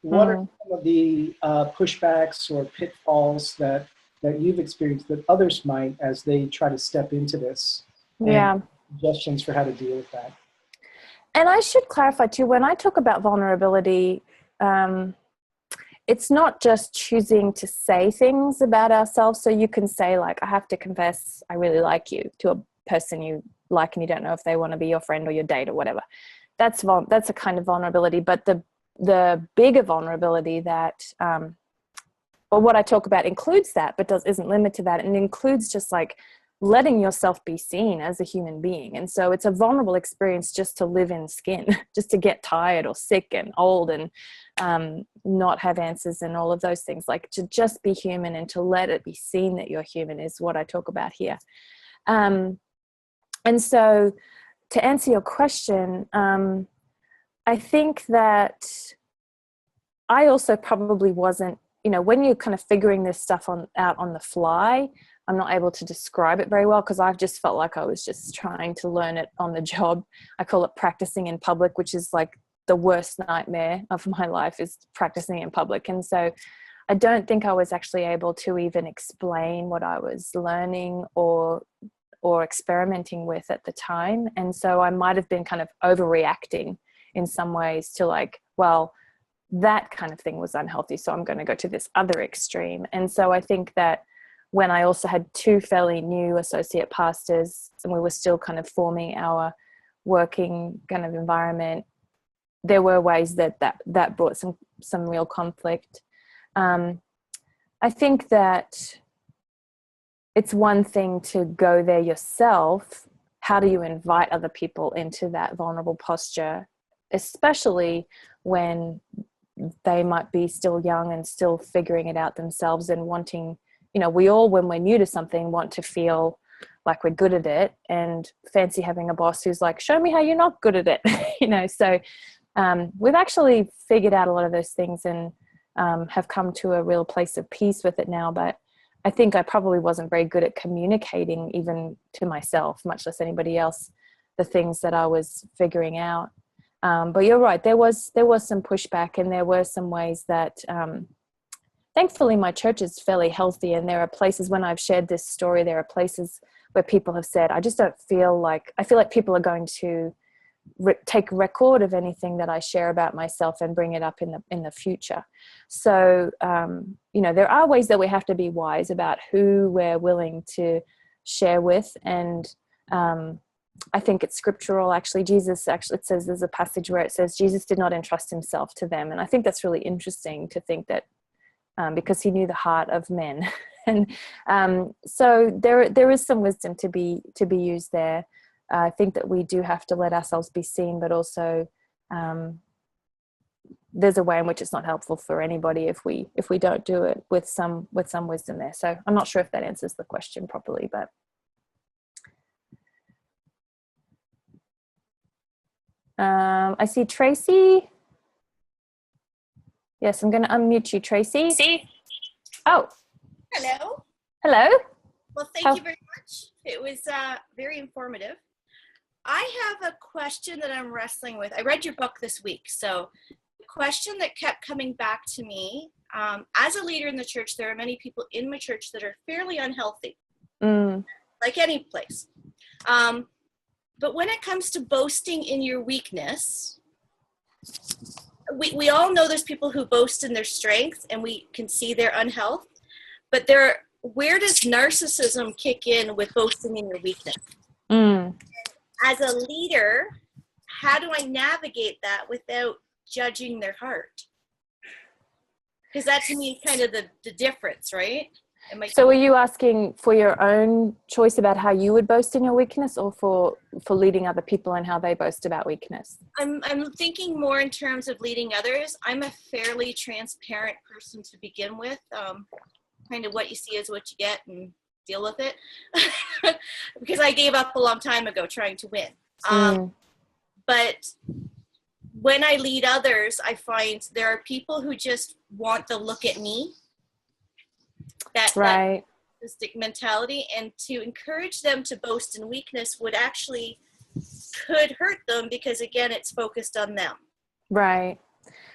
What are some of the pushbacks or pitfalls that you've experienced that others might as they try to step into this? Yeah. Suggestions for how to deal with that. And I should clarify too, when I talk about vulnerability, it's not just choosing to say things about ourselves. So you can say, like, I have to confess I really like you to a person you like and you don't know if they want to be your friend or your date or whatever. That's a kind of vulnerability. But the bigger vulnerability that, what I talk about includes that, but isn't limited to that. And includes just like letting yourself be seen as a human being. And so it's a vulnerable experience just to live in skin, just to get tired or sick and old and not have answers and all of those things. Like to just be human and to let it be seen that you're human is what I talk about here. And so to answer your question, I think that I also probably wasn't, when you're kind of figuring this stuff out on the fly, I'm not able to describe it very well because I've just felt like I was just trying to learn it on the job. I call it practicing in public, which is like the worst nightmare of my life, is practicing in public. And so I don't think I was actually able to even explain what I was learning or experimenting with at the time. And so I might have been kind of overreacting in some ways to like, well, that kind of thing was unhealthy, so I'm going to go to this other extreme. And so I think that when I also had 2 fairly new associate pastors and we were still kind of forming our working kind of environment, there were ways that brought some real conflict. I think that it's one thing to go there yourself. How do you invite other people into that vulnerable posture, especially when they might be still young and still figuring it out themselves and wanting, we all, when we're new to something, want to feel like we're good at it and fancy having a boss who's like, show me how you're not good at it. So we've actually figured out a lot of those things and have come to a real place of peace with it now. But I think I probably wasn't very good at communicating even to myself, much less anybody else, the things that I was figuring out. But you're right, there was some pushback, and there were some ways that thankfully my church is fairly healthy, and there are places, when I've shared this story, there are places where people have said, I feel like people are going to take record of anything that I share about myself and bring it up in the future. So there are ways that we have to be wise about who we're willing to share with. And I think it's scriptural. Actually, it says, there's a passage where it says Jesus did not entrust himself to them. And I think that's really interesting to think that because he knew the heart of men. And so there is some wisdom to be used there. I think that we do have to let ourselves be seen, but also there's a way in which it's not helpful for anybody if we don't do it with some wisdom there. So I'm not sure if that answers the question properly, but I see Tracy. Yes, I'm going to unmute you, Tracy. Oh. Hello. Hello. Well, thank you very much. It was very informative. I have a question that I'm wrestling with. I read your book this week. So the question that kept coming back to me, as a leader in the church, there are many people in my church that are fairly unhealthy, like any place. But when it comes to boasting in your weakness, we all know there's people who boast in their strength, and we can see their unhealth. But where does narcissism kick in with boasting in your weakness? As a leader, how do I navigate that without judging their heart? Because that to me is kind of the difference, right? So are you asking for your own choice about how you would boast in your weakness, or for leading other people and how they boast about weakness? I'm thinking more in terms of leading others. I'm a fairly transparent person to begin with. Kind of what you see is what you get, and deal with it. Because I gave up a long time ago trying to win. But when I lead others, I find there are people who just want the look at me. That narcissistic mentality, and to encourage them to boast in weakness could hurt them, because again, it's focused on them. Right.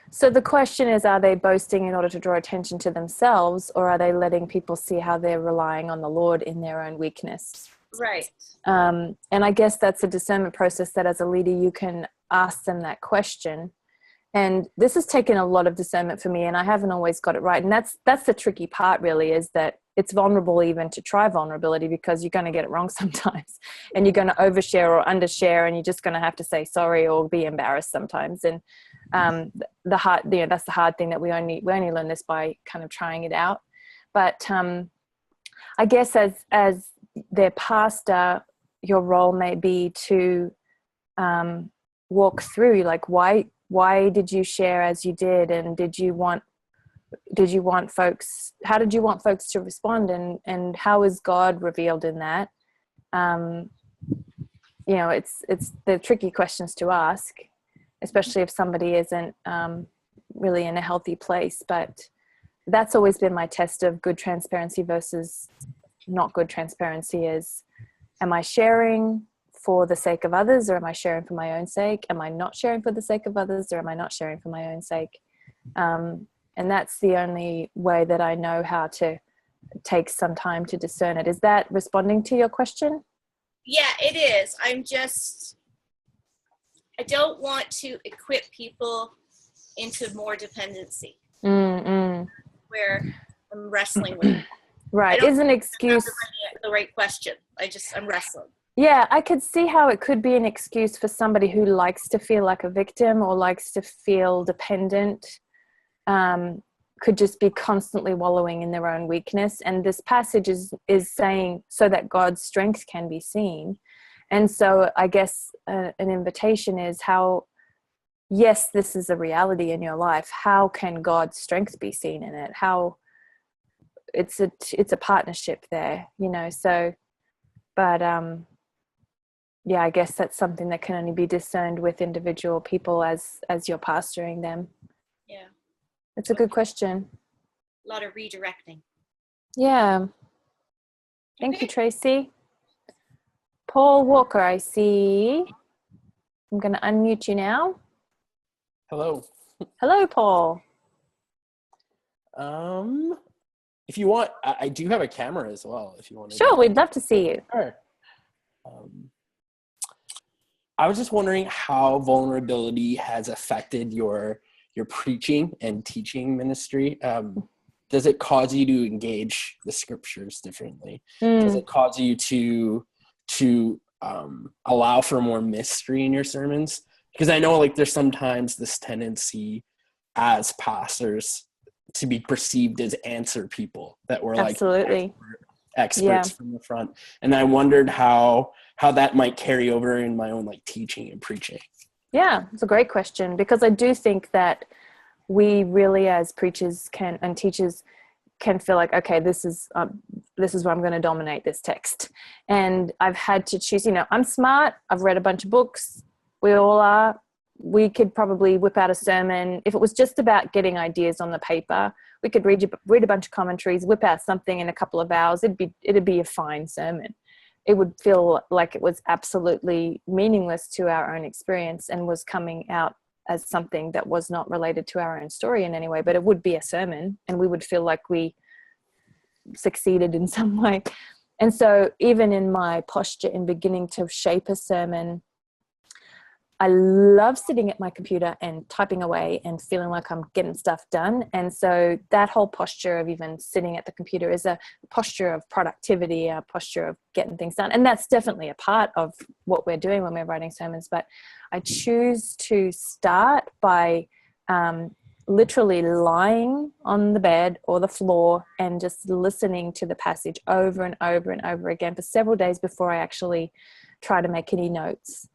So the question is, are they boasting in order to draw attention to themselves, or are they letting people see how they're relying on the Lord in their own weakness? Right. And I guess that's a discernment process that as a leader, you can ask them that question. And this has taken a lot of discernment for me, and I haven't always got it right. And that's the tricky part, really, is that it's vulnerable even to try vulnerability, because you're going to get it wrong sometimes, and you're going to overshare or undershare, and you're just going to have to say sorry or be embarrassed sometimes. And that's the hard thing, that we only learn this by kind of trying it out. But I guess as their pastor, your role may be to walk through, like, why did you share as you did, and did you want folks, how did you want folks to respond, and how is God revealed in that? You know, it's the tricky questions to ask, especially if somebody isn't really in a healthy place. But that's always been my test of good transparency versus not good transparency is, am I sharing for the sake of others, or am I sharing for my own sake? Am I not sharing for the sake of others, or am I not sharing for my own sake? And that's the only way that I know how to take some time to discern it. Is that responding to your question? Yeah, it is. I don't want to equip people into more dependency where I'm wrestling with it. Right. Is an excuse. The right question. I'm wrestling. Yeah, I could see how it could be an excuse for somebody who likes to feel like a victim or likes to feel dependent, could just be constantly wallowing in their own weakness. And this passage is saying so that God's strength can be seen. And so I guess an invitation is how, yes, this is a reality in your life. How can God's strength be seen in it? How it's a partnership there, you know? So, but, yeah, I guess that's something that can only be discerned with individual people as you're pastoring them. Yeah. It's a good question. A lot of redirecting. Yeah. Thank you, Tracy. Paul Walker, I see. I'm going to unmute you now. Hello. Hello, Paul. If you want, I do have a camera as well, if you want to. Sure, we'd love to see you. Sure. I was just wondering how vulnerability has affected your preaching and teaching ministry. Does it cause you to engage the scriptures differently? Does it cause you to allow for more mystery in your sermons? Because I know, like, there's sometimes this tendency as pastors to be perceived as answer people, that we're like experts from the front. And I wondered how that might carry over in my own like teaching and preaching. Yeah, it's a great question, because I do think that we really, as preachers and teachers, can feel like, okay, this is where I'm going to dominate this text. And I've had to choose, you know, I'm smart. I've read a bunch of books. We all are. We could probably whip out a sermon. If it was just about getting ideas on the paper, we could read a bunch of commentaries, whip out something in a couple of hours. It'd be a fine sermon. It would feel like it was absolutely meaningless to our own experience and was coming out as something that was not related to our own story in any way, but it would be a sermon and we would feel like we succeeded in some way. And so even in my posture in beginning to shape a sermon, I love sitting at my computer and typing away and feeling like I'm getting stuff done. And so that whole posture of even sitting at the computer is a posture of productivity, a posture of getting things done. And that's definitely a part of what we're doing when we're writing sermons. But I choose to start by literally lying on the bed or the floor and just listening to the passage over and over and over again for several days before I actually try to make any notes.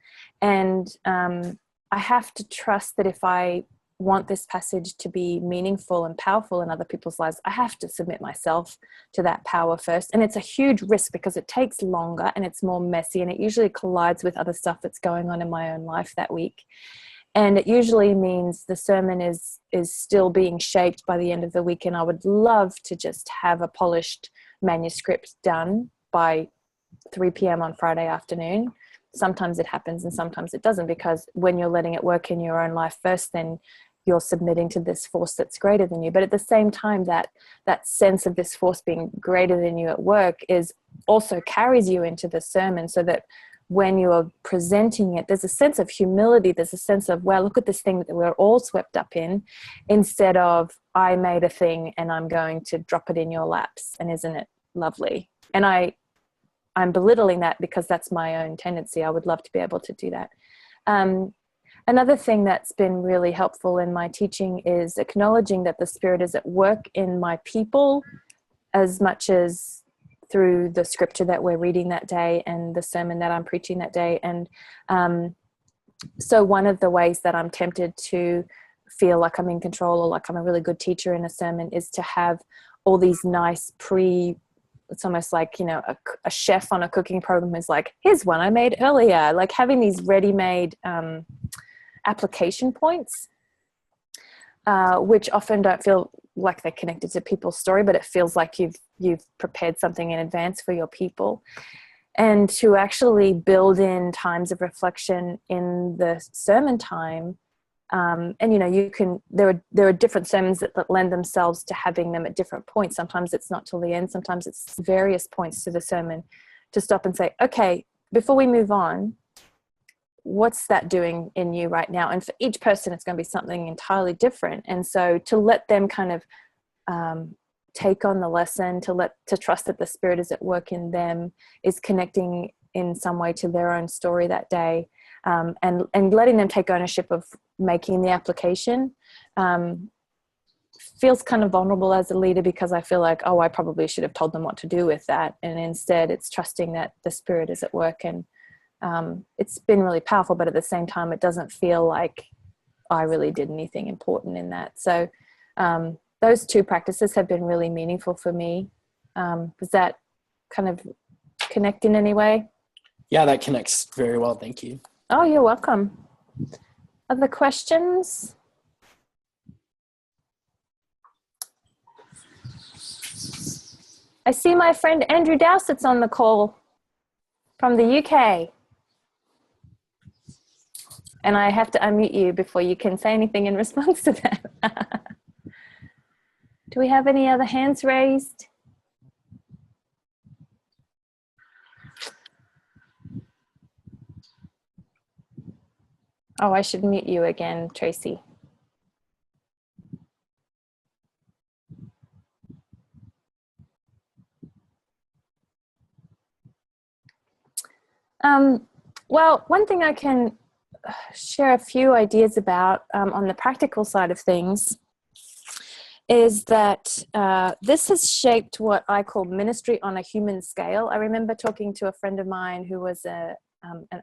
And I have to trust that if I want this passage to be meaningful and powerful in other people's lives, I have to submit myself to that power first. And it's a huge risk because it takes longer and it's more messy and it usually collides with other stuff that's going on in my own life that week. And it usually means the sermon is still being shaped by the end of the week. And I would love to just have a polished manuscript done by 3 p.m. on Friday afternoon. Sometimes it happens and sometimes it doesn't, because when you're letting it work in your own life first, then you're submitting to this force that's greater than you. But at the same time, that sense of this force being greater than you at work is also carries you into the sermon, so that when you are presenting it, there's a sense of humility. There's a sense of, well, look at this thing that we're all swept up in, instead of I made a thing and I'm going to drop it in your laps. And isn't it lovely? And I'm belittling that because that's my own tendency. I would love to be able to do that. Another thing that's been really helpful in my teaching is acknowledging that the Spirit is at work in my people as much as through the scripture that we're reading that day and the sermon that I'm preaching that day. And so one of the ways that I'm tempted to feel like I'm in control or like I'm a really good teacher in a sermon is to have all these nice it's almost like, you know, a chef on a cooking program is like, here's one I made earlier, like having these ready-made application points, which often don't feel like they're connected to people's story, but it feels like you've prepared something in advance for your people. And to actually build in times of reflection in the sermon time. And, you know, there are different sermons that lend themselves to having them at different points. Sometimes it's not till the end. Sometimes it's various points to the sermon to stop and say, okay, before we move on, what's that doing in you right now? And for each person, it's going to be something entirely different. And so to let them kind of take on the lesson, to trust that the Spirit is at work in them, is connecting in some way to their own story that day, and letting them take ownership of making the application, feels kind of vulnerable as a leader, because I feel like, oh, I probably should have told them what to do with that. And instead it's trusting that the Spirit is at work. And it's been really powerful, but at the same time, it doesn't feel like I really did anything important in that. So those two practices have been really meaningful for me. Does that kind of connect in any way? Yeah, that connects very well. Thank you. Oh, you're welcome. Other questions? I see my friend Andrew Dowsett's on the call from the UK. And I have to unmute you before you can say anything in response to that. Do we have any other hands raised? Oh, I should mute you again, Tracy. Well, one thing I can share a few ideas about on the practical side of things is that this has shaped what I call ministry on a human scale. I remember talking to a friend of mine who was an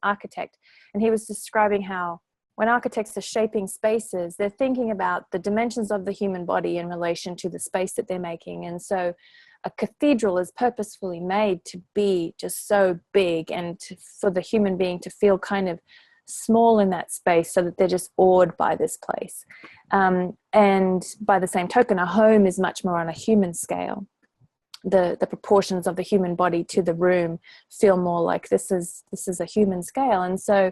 architect, and he was describing how when architects are shaping spaces, they're thinking about the dimensions of the human body in relation to the space that they're making. And so a cathedral is purposefully made to be just so big and for the human being to feel kind of small in that space, so that they're just awed by this place. And by the same token, a home is much more on a human scale. The proportions of the human body to the room feel more like this is a human scale. And so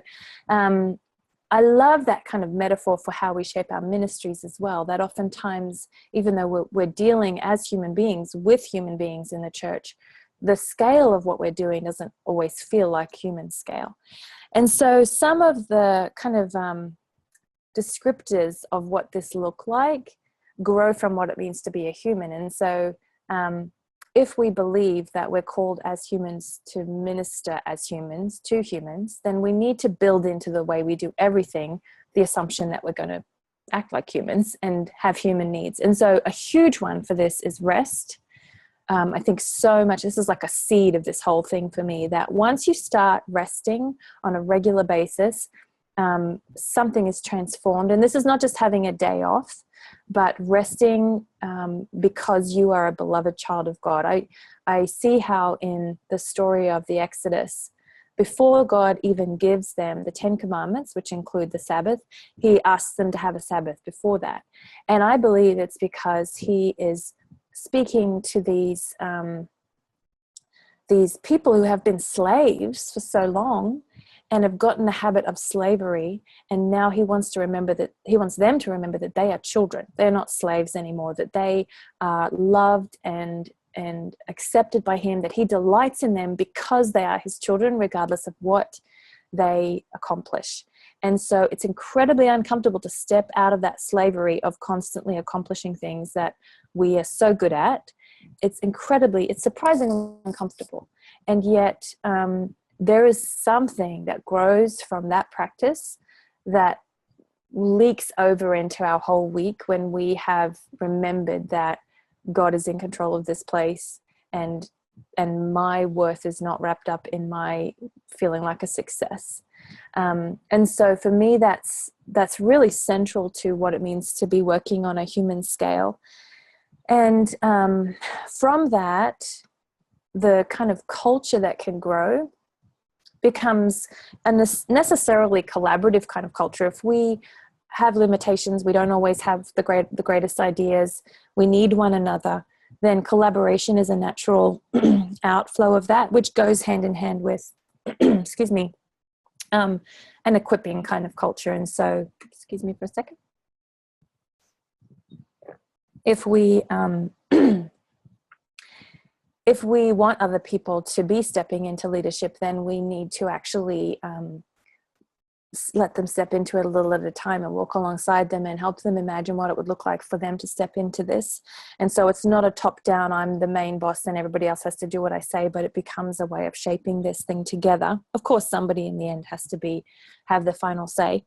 I love that kind of metaphor for how we shape our ministries as well, that oftentimes, even though we're dealing as human beings with human beings in the church, the scale of what we're doing doesn't always feel like human scale. And so some of the kind of descriptors of what this look like grow from what it means to be a human. And so if we believe that we're called as humans to minister as humans to humans, then we need to build into the way we do everything the assumption that we're going to act like humans and have human needs. And so a huge one for this is rest. I think so much, this is like a seed of this whole thing for me, that once you start resting on a regular basis, something is transformed. And this is not just having a day off, but resting because you are a beloved child of God. I see how in the story of the Exodus, before God even gives them the 10 commandments, which include the Sabbath, he asks them to have a Sabbath before that. And I believe it's because he is speaking to these people who have been slaves for so long and have gotten the habit of slavery, and now he wants them to remember that they are children. They're not slaves anymore, that they are loved and accepted by him, that he delights in them because they are his children, regardless of what they accomplish. And so it's incredibly uncomfortable to step out of that slavery of constantly accomplishing things that we are so good at. It's surprisingly uncomfortable. And yet there is something that grows from that practice that leaks over into our whole week when we have remembered that God is in control of this place, and my worth is not wrapped up in my feeling like a success. And so for me, that's really central to what it means to be working on a human scale. And from that, the kind of culture that can grow becomes a necessarily collaborative kind of culture. If we have limitations, we don't always have the greatest ideas, we need one another, then collaboration is a natural outflow of that, which goes hand in hand with, excuse me, an equipping kind of culture. And so, excuse me for a second. If we if we want other people to be stepping into leadership, then we need to actually let them step into it a little at a time and walk alongside them and help them imagine what it would look like for them to step into this. And so it's not a top down, I'm the main boss and everybody else has to do what I say, but it becomes a way of shaping this thing together. Of course, somebody in the end has to have the final say.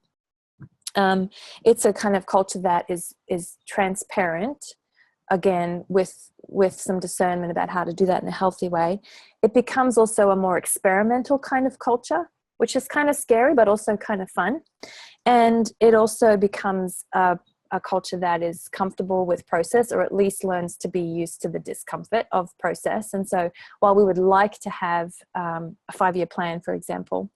It's a kind of culture that is transparent, again, with some discernment about how to do that in a healthy way. It becomes also a more experimental kind of culture, which is kind of scary, but also kind of fun. And it also becomes a culture that is comfortable with process, or at least learns to be used to the discomfort of process. And so while we would like to have a 5-year plan, for example,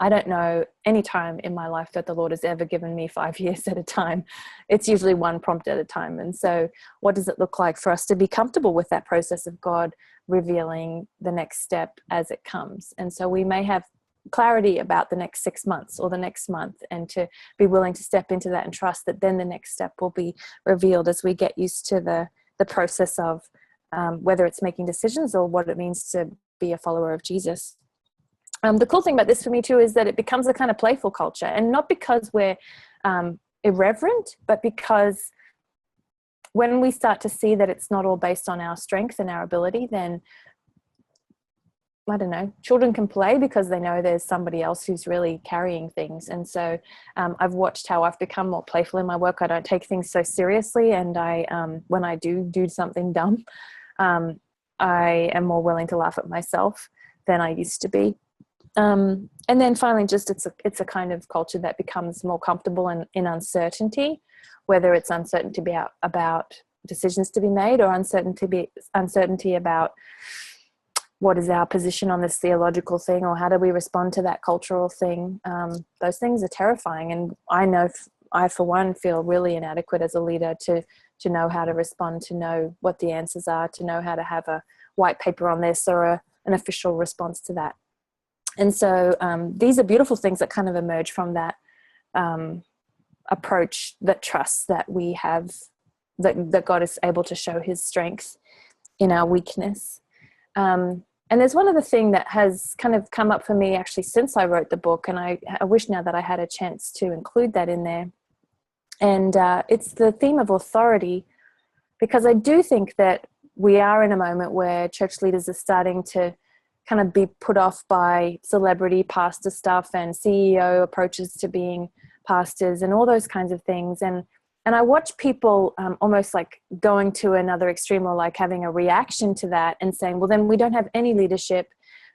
I don't know any time in my life that the Lord has ever given me 5 years at a time. It's usually one prompt at a time. And so what does it look like for us to be comfortable with that process of God revealing the next step as it comes? And so we may have clarity about the next 6 months or the next month, and to be willing to step into that and trust that then the next step will be revealed as we get used to the process of whether it's making decisions or what it means to be a follower of Jesus. The cool thing about this for me too is that it becomes a kind of playful culture, and not because we're irreverent, but because when we start to see that it's not all based on our strength and our ability, then I don't know, children can play because they know there's somebody else who's really carrying things. And so I've watched how I've become more playful in my work. I don't take things so seriously. And when I do something dumb, I am more willing to laugh at myself than I used to be. And then finally, just it's a kind of culture that becomes more comfortable in uncertainty, whether it's uncertainty about decisions to be made, or uncertainty about what is our position on this theological thing, or how do we respond to that cultural thing. Those things are terrifying. And I know I, for one, feel really inadequate as a leader to know how to respond, to know what the answers are, to know how to have a white paper on this or an official response to that. And so these are beautiful things that kind of emerge from that approach that trusts that we have, that God is able to show his strength in our weakness. And there's one other thing that has kind of come up for me actually since I wrote the book, and I wish now that I had a chance to include that in there. And it's the theme of authority, because I do think that we are in a moment where church leaders are starting to kind of be put off by celebrity pastor stuff and CEO approaches to being pastors and all those kinds of things. And I watch people almost like going to another extreme, or like having a reaction to that and saying, well, then we don't have any leadership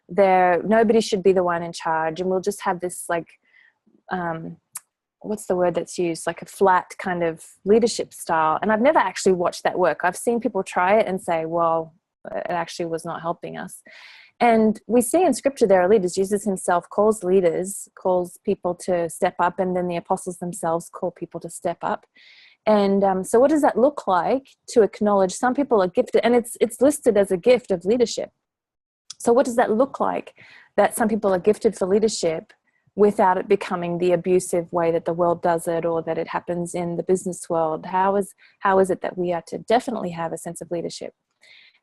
there. Nobody should be the one in charge. And we'll just have this like, what's the word that's used? Like a flat kind of leadership style. And I've never actually watched that work. I've seen people try it and say, well, it actually was not helping us. And we see in scripture there are leaders. Jesus himself calls people to step up, and then the apostles themselves call people to step up. And so what does that look like to acknowledge some people are gifted, and it's listed as a gift of leadership. So what does that look like, that some people are gifted for leadership without it becoming the abusive way that the world does it, or that it happens in the business world? How is it that we are to definitely have a sense of leadership?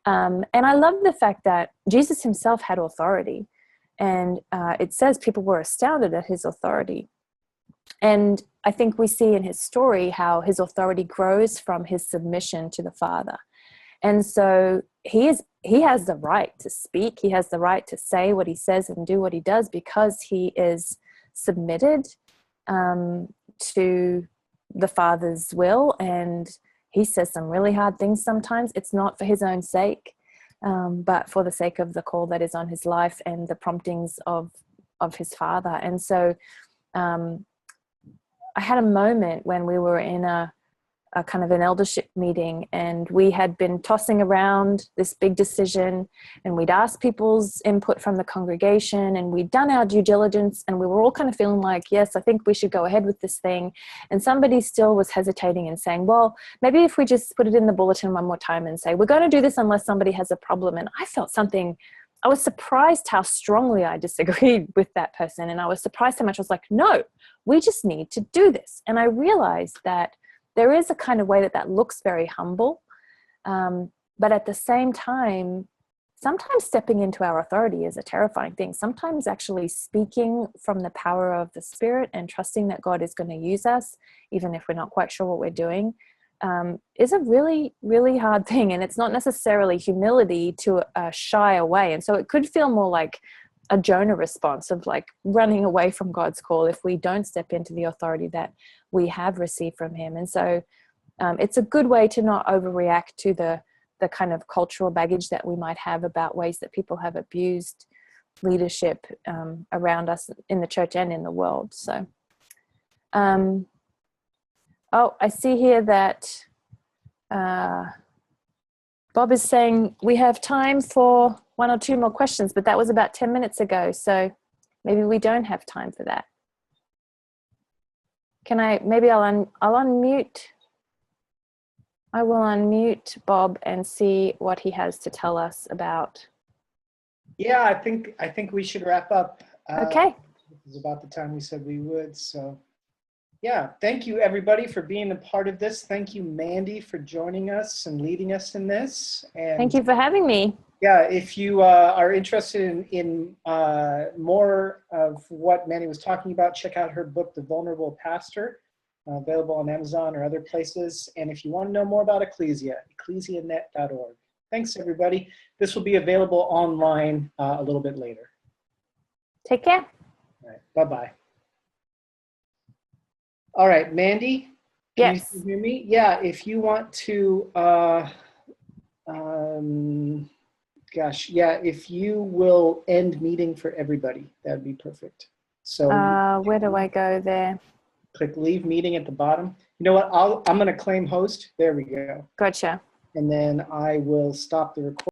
And I love the fact that Jesus himself had authority, and it says people were astounded at his authority. And I think we see in his story how his authority grows from his submission to the Father. And so he has the right to speak. He has the right to say what he says and do what he does, because he is submitted to the Father's will. And he says some really hard things sometimes. It's not for his own sake. but for the sake of the call that is on his life and the promptings of his Father. And so I had a moment when we were in a kind of an eldership meeting, and we had been tossing around this big decision, and we'd asked people's input from the congregation, and we'd done our due diligence, and we were all kind of feeling like, yes, I think we should go ahead with this thing. And somebody still was hesitating and saying, well, maybe if we just put it in the bulletin one more time and say, we're going to do this unless somebody has a problem. And I felt something, I was surprised how strongly I disagreed with that person. And I was surprised how much I was like, no, we just need to do this. And I realized that there is a kind of way that looks very humble. But at the same time, sometimes stepping into our authority is a terrifying thing. Sometimes actually speaking from the power of the Spirit and trusting that God is going to use us, even if we're not quite sure what we're doing, is a really, really hard thing. And it's not necessarily humility to shy away. And so it could feel more like a Jonah response of like running away from God's call if we don't step into the authority that we have received from him. And so it's a good way to not overreact to the kind of cultural baggage that we might have about ways that people have abused leadership around us in the church and in the world. So, I see here that Bob is saying we have time for one or two more questions, but that was about 10 minutes ago. So maybe we don't have time for that. I'll unmute. I will unmute Bob and see what he has to tell us about. Yeah, I think we should wrap up. Okay. This is about the time we said we would. So yeah, thank you everybody for being a part of this. Thank you, Mandy, for joining us and leading us in this. And thank you for having me. yeah, if you are interested in more of what Mandy was talking about, check out her book, The Vulnerable Pastor, available on Amazon or other places. And if you want to know more about Ecclesia, ecclesianet.org. Thanks, everybody. This will be available online a little bit later. Take care. All right, bye-bye. All right, Mandy, can Yes. you hear me? Yeah, if you want to, if you will end meeting for everybody, that'd be perfect. So where do I go there? Click leave meeting at the bottom. You know what? I'm going to claim host. There we go. Gotcha. And then I will stop the recording.